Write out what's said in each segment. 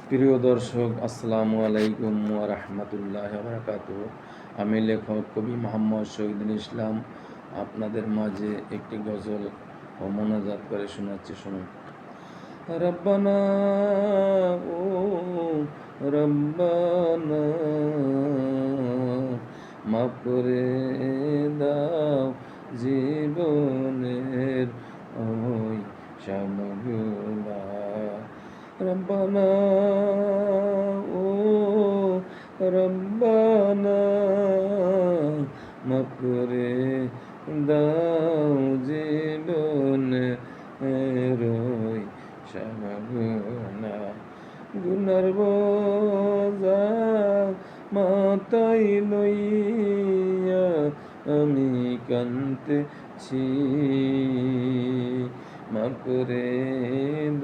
প্রিয় দর্শক, আসসালামু আলাইকুম ওয়া রাহমাতুল্লাহি ওয়া বারাকাতুহু। আমি লেখক কবি মোহাম্মদ শহীদুল ইসলাম আপনাদের মাঝে একটি গজল ও মোনাজাত করে শোনাচ্ছি, শুনুন। রব্বানা ও রব্বানা, মাফ করে দাও জীবনের ওই সবগুলা। রব্বানা ও রব্বানা, মাফ করে দাও জীবনের ওই সবগুলা। গুনার বোঝা মাথায় লইয়া আমি কাঁদতেছি, মাফ করে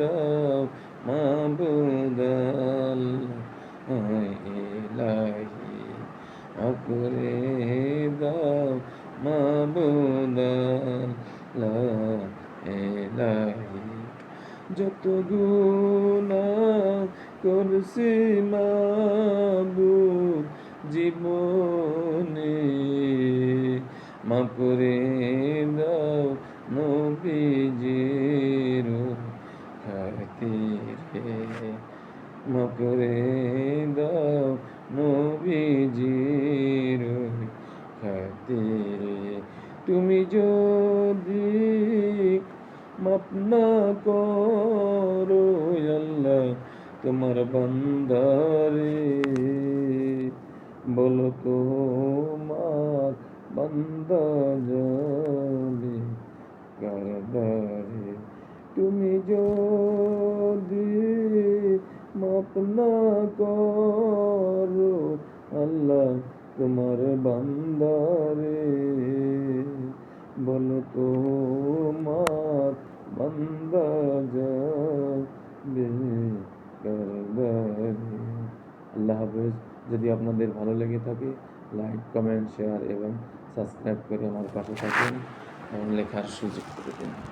দাও মাবুদ আল্লাহ ইলাহি, মাফ করে দাও মাবুদ আল্লাহ ইলাহি। যত গুনাহ করছি মাবুদ জীবনে, মাফ করে দাও নবীজির খাতিরে, মাফ করে দাও নবীজির খাতিরে। তুমি যদি মাফ না করো আল্লাহ তোমার বান্দারে, বলো তোমার বান্দা যাবে কারবারে। তুমি যদি মাফ না করো আল্লাহ তোমার বান্দারে, বলো তোমার বান্দা যাবে কারবারে। আল্লাহ হাফেজ। যদি আপনাদের ভালো লেগে থাকে, লাইক, কমেন্ট, শেয়ার এবং সাবস্ক্রাইব করে আমার পাশে থাকুন এবং লেখার সুযোগ করে দিন।